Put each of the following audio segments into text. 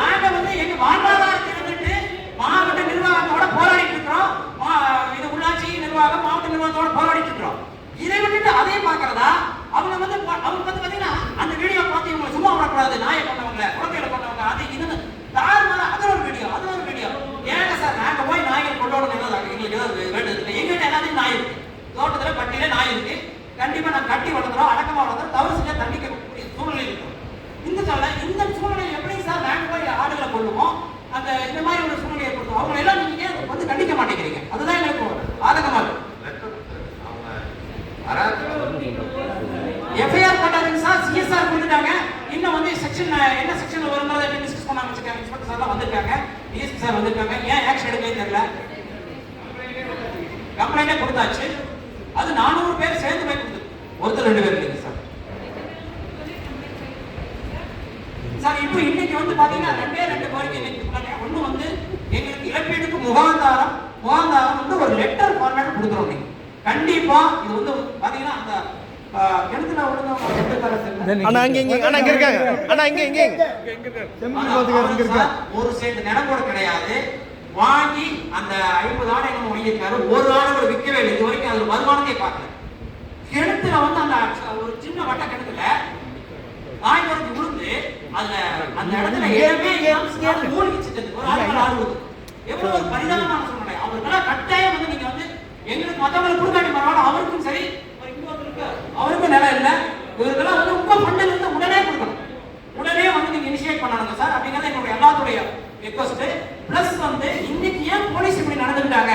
நாங்க வந்து எங்க வாழ்வாதாரத்தை வந்துட்டு மாவட்ட நிர்வாகத்தோட போராடிட்டு இருக்கிறோம். இது உள்ளாட்சி நிர்வாகம் மாவட்ட நிர்வாகத்தோட போராடிட்டு இருக்கிறோம். இதை விட்டுட்டு அதே பாக்குறதா அவங்க வந்து பாத்தீங்கன்னா அந்த வீடியோ பார்த்து இவங்க சும்மா விடக்கூடாது, நாயை கொண்டவங்க குழந்தைகளை கொண்டவங்க அது இது தாறுமாறா அது ஒரு வீடியோ ஏங்க சார் நாங்க போய் நாய்கள் கொண்டோட எங்களுக்கு ஏதாவது வேண்டியது எங்கிட்ட எல்லாத்தையும் நாய் இருக்கு, தோட்டத்துல பட்டியல நாய் இருக்கு, கண்டிப்பா நான் கட்டி வளர்த்துறோம், அடக்கமா வளர்த்துறோம், தவறு செஞ்சா தண்டிக்கக்கூடிய சூழ்நிலை இருக்கும். இந்த சூழ்நிலை எப்படி சார் நாங்க போய் ஆடுகளை கொள்ளுவோம், அந்த இந்த மாதிரி ஒரு சூழ்நிலை ஏற்படுத்தும். அவங்க எல்லாம் நீங்க வந்து கண்டிக்க மாட்டேங்கிறீங்க, அதுதான் எங்களுக்கு ஆதங்கமா இருக்கு. எஃப்ஐஆர் போட்டாங்க சார், சிஎஸ்ஆர் கொடுத்துட்டாங்க. இன்னும் வந்து செக்ஷன் என்ன செக்ஷன்ல வரும்ன்றதை டிஸ்கஸ் பண்ணாம வச்சிருக்காங்க. இன்ஸ்பெக்டர் சார்லாம் வந்திருக்காங்க, டிஎஸ்பி சார் வந்திருக்காங்க. ஏன் ஆக்ஷன் எடுக்கவே தெரியல. கம்ப்ளைண்டே கொடுத்தாச்சு. அது 400 பேர் சேர்ந்து போய் கொடுத்து ஒருத்தர் 2 பேர் இல்லைங்க சார். சார் இப்போ இன்னைக்கு வந்து பாத்தீங்கன்னா 2 கோரிக்கை இன்னைக்கு சொன்னாங்க. ஒண்ணு வந்து எங்களுக்கு இழப்பீடுக்கு முகாந்தாரம் வந்து ஒரு லெட்டர் ஃபார்மேட் கொடுக்குறோம். நீங்க கண்டிப்பா இது வந்து பாத்தீங்கன்னா அந்த கிணத்துல ஒரு சேர்ந்து நிலம் கூட கிடையாது. வாங்கி அந்த 50 ஆடை நம்ம வாங்கியிருக்காரு, ஒரு ஆடை கூட விற்கவே இல்லை. இது வரைக்கும் அது வருமானத்தை பார்க்கல. கிணத்துல வந்து அந்த ஒரு சின்ன வட்ட கிணத்துல நாய் குறைஞ்சி விழுந்து அதுல அந்த இடத்துல மூழ்கிச்சு ஒரு ஆளுநர் எவ்வளவு ஒரு பரிதாபமான சூழ்நிலை. அவருக்கெல்லாம் கட்டாயம் வந்து நீங்க வந்து எங்களுக்கு மற்றவங்களுக்கு கொடுக்காட்டி பரவாயில்ல, அவருக்கும் சரி அவருக்கும் நிலம் இல்லை, இவருக்கெல்லாம் வந்து உங்க ஃபண்டில் இருந்து உடனே கொடுக்கணும், உடனே வந்து நீங்க இனிஷியேட் பண்ணாங்க சார். அப்படிங்கிறது எங்களுடைய எல்லாத்துடைய ரெக்வஸ்ட். பிளஸ் வந்து இன்னைக்கு ஏன் போலீஸ் இப்படி நடந்துட்டாங்க,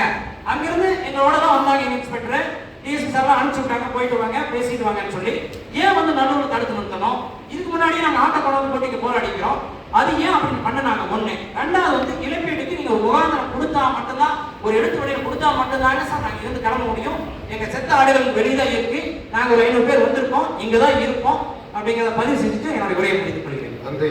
அங்கிருந்து எங்களோட தான் வந்தாங்க இன்ஸ்பெக்டர் டிஎஸ்பி சார்லாம் அனுப்பிச்சு விட்டாங்க, போயிட்டு வாங்க பேசிட்டு வாங்கன்னு சொல்லி. ஏன் வந்து நடுவில் தடுத்து நிறுத்தணும்? இதுக்கு முன்னாடியே நாங்கள் ஆட்டோ கொண்டு போட்டிக்கு போராடிக்கிறோம், அது ஏன் அப்படின்னு பண்ணாங்க. ஒண்ணு. ரெண்டாவது வந்து இழப்பீட்டுக்கு நீங்க ஒரு முகாந்திரம் கொடுத்தா மட்டும்தான், ஒரு எழுத்து வழியில் கொடுத்தா மட்டும்தாங்க சார் நாங்க இருந்து கிளம்ப முடியும். எங்க செத்த ஆடுகள் வெளியதான் இருக்கு, நாங்க ஒரு 500 பேர் வந்திருக்கோம், இங்கதான் இருப்போம் அப்படிங்கிறத பதிவு செஞ்சுட்டு என்னுடைய உரையை முடித்துக் கொள்கிறேன். நன்றி.